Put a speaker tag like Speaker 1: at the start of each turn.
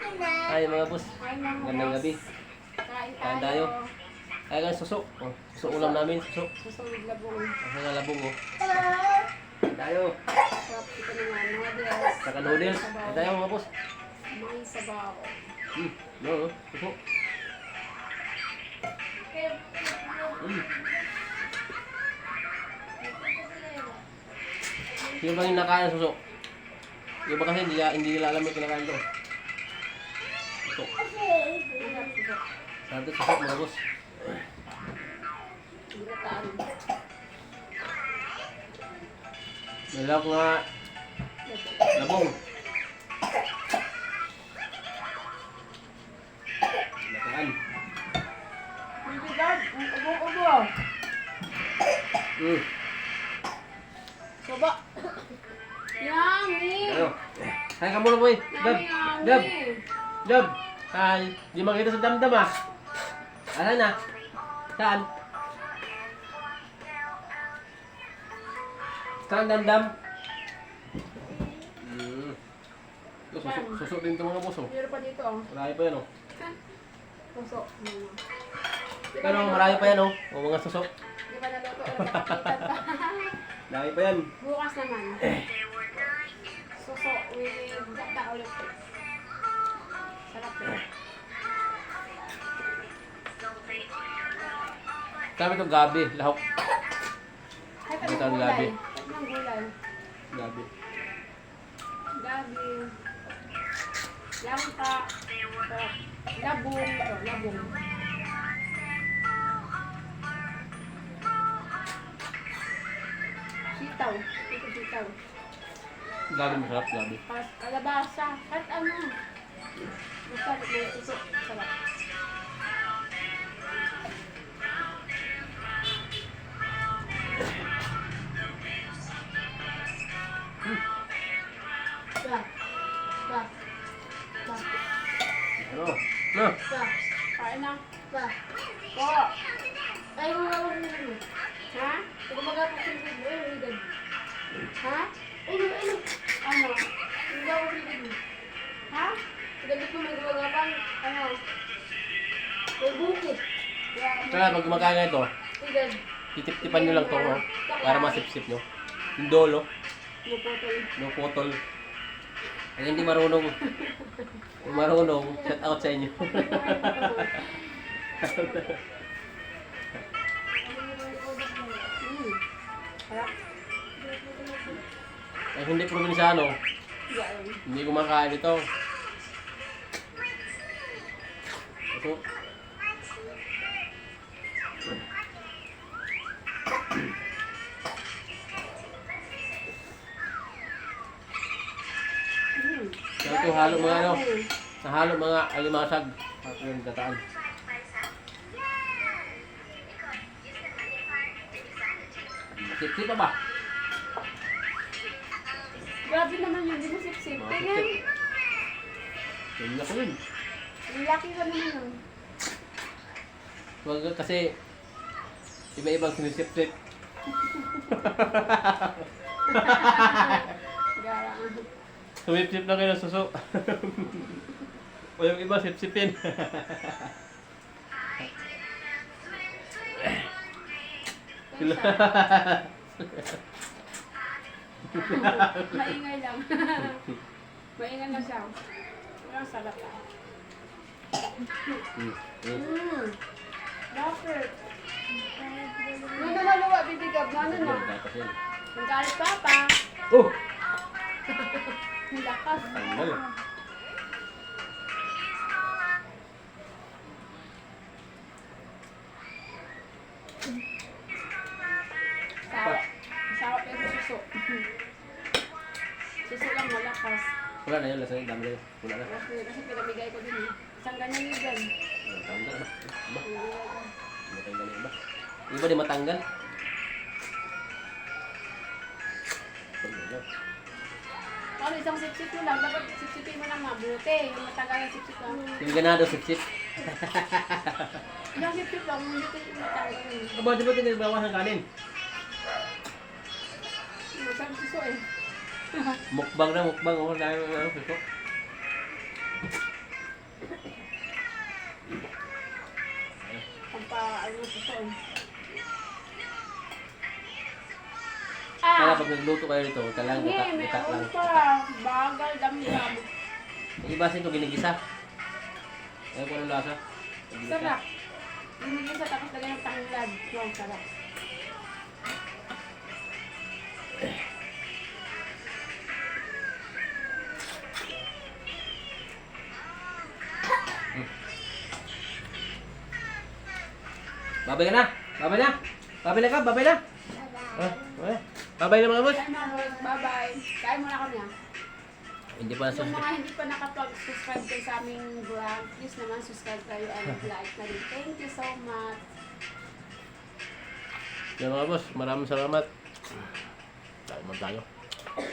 Speaker 1: Ay mga boss,
Speaker 2: Ay, mga
Speaker 1: magandang
Speaker 2: boss.
Speaker 1: gabi.
Speaker 2: Kain
Speaker 1: Kain
Speaker 2: tayo.
Speaker 1: tayo. Ay nga suso. Oh, suso ulam namin, suso.
Speaker 2: Susunod labong.
Speaker 1: Ang nga labong oh. Kain tayo.
Speaker 2: Sarap ito ng mga noodles.
Speaker 1: Saka noodles.
Speaker 2: Sabaw.
Speaker 1: Kain tayo mga boss.
Speaker 2: May sabaw.
Speaker 1: No, suso. Sino bang yung nakain ng suso? Yung ba kasi hindi nila alam yung kinakain to. Suso.
Speaker 2: Sarap ito.
Speaker 1: Sarap ito suso mga boss.
Speaker 2: Ginataan.
Speaker 1: Nilak nga labong. Nakaan.
Speaker 2: Hindi dad. Ubo-ubo. Soba. Yummy.
Speaker 1: Ano? Kain ka muna boy. Dab. Dab. Dab. Ay, di makita sa damdam ah. Asan na? Saan? Saan damdam? Suso din ito mga boss oh.
Speaker 2: Meron pa dito oh.
Speaker 1: Marami pa yan oh.
Speaker 2: Puso.
Speaker 1: Pero marami pa yan oh. O mga suso.
Speaker 2: Di pa naluto. Nakapitan pa.
Speaker 1: Marami pa yan.
Speaker 2: Bukas naman. Suso with gata ulit. Sarap eh.
Speaker 1: Sabi ito gabi, lahok.
Speaker 2: Kahit
Speaker 1: Dito ang
Speaker 2: anong
Speaker 1: gabi.
Speaker 2: gulay. Kahit anong gulay.
Speaker 1: Gabi.
Speaker 2: Gabi. Langka. Sarap. Labong. Ito, labong. Sitaw. Ito sitaw.
Speaker 1: Gabi masarap, gabi.
Speaker 2: Kalabasa. Kahit ano. Basta may tusok. Sarap. Ba. Ba. Ba.
Speaker 1: Ano? No.
Speaker 2: Ba. Kain na. Ba. Po. Ay, gumagawa na rin. Ha? Gumagawa pa rin rin. Ay, rin. Ha? Ay, ano? Ano? Gumagawa pa rin. Ha? Dapat mo may gumagawa pa. Ano? May bukit.
Speaker 1: Kaya pag kumakain nga ito,
Speaker 2: Tigad.
Speaker 1: titip-tipan nyo lang ito oh, para masip-sip nyo. Yung dolo,
Speaker 2: Lupotol.
Speaker 1: no potol. Ay hindi marunong. Kung marunong, shout out sa inyo.
Speaker 2: Harap.
Speaker 1: Ay hindi probinsyano,
Speaker 2: Yan.
Speaker 1: hindi kumakain ito. Ito. Kaya ito halo mga ano, nahalo mga alimasag. At yung gataan. Sip-sip pa ba?
Speaker 2: Grabe naman yun. Di mo sip-sip. Tingnan.
Speaker 1: Yung laki yun.
Speaker 2: Ang laki ka naman yun.
Speaker 1: Wag kasi iba-ibang sinisip-sip.
Speaker 2: Garang.
Speaker 1: Sumip-sip na kayo ng suso. O yung iba sip-sipin.
Speaker 2: Maingay lang. Maingay na siya. Pero ang sarap ah. Bakit? Ano na luwa, bibigab na ano na? Ang galit papa.
Speaker 1: Oh!
Speaker 2: Ang lakas.
Speaker 1: Tanggal.
Speaker 2: Sarap. Sarap yung sa suso. Suso lang malakas.
Speaker 1: Wala na yun, lasa yung dami na yun. Wala na.
Speaker 2: Kasi pinamigay ko din eh. Isang ganyan yun dyan.
Speaker 1: Tanggal na. Iba. Matanggal na iba. Iba di matanggal.
Speaker 2: Paano isang sip-sip mo lang? Dapat sip-sipin mo lang mabuti. Yung matagal na sip-sip lang.
Speaker 1: Yung ganado sip-sip.
Speaker 2: Isang sip-sip lang. Hindi ko yung matagal.
Speaker 1: Aba, di ba tinagbawas ng kanin?
Speaker 2: Masarap suso eh.
Speaker 1: Mukbang na mukbang. Oh, dahil ano, ito.
Speaker 2: doon.
Speaker 1: Kaya
Speaker 2: Ah!
Speaker 1: pag nagluto kayo nito, talagang
Speaker 2: Hindi,
Speaker 1: gata lang.
Speaker 2: meron pa. Bagal, dami-dami.
Speaker 1: Yung iba kasi ito ginigisa. Ayaw ko ng lasa. Ginigisa.
Speaker 2: Sarap. Binigyan sa tapos lagyan ng tanglad. Wow, sarap.
Speaker 1: Babay ka na! Babay na! Babay na ka! Babay na! Babay na mga boss!
Speaker 2: Bye, Marot. Bye-bye. Kain muna kami ah.
Speaker 1: Hindi pa
Speaker 2: Yung
Speaker 1: nasa...
Speaker 2: mga hindi pa nakapag-subscribe kayo sa aming vlog, please naman subscribe kayo and like na rin. Thank you so much.
Speaker 1: Yan mga boss, maraming salamat. Tayo man tayo.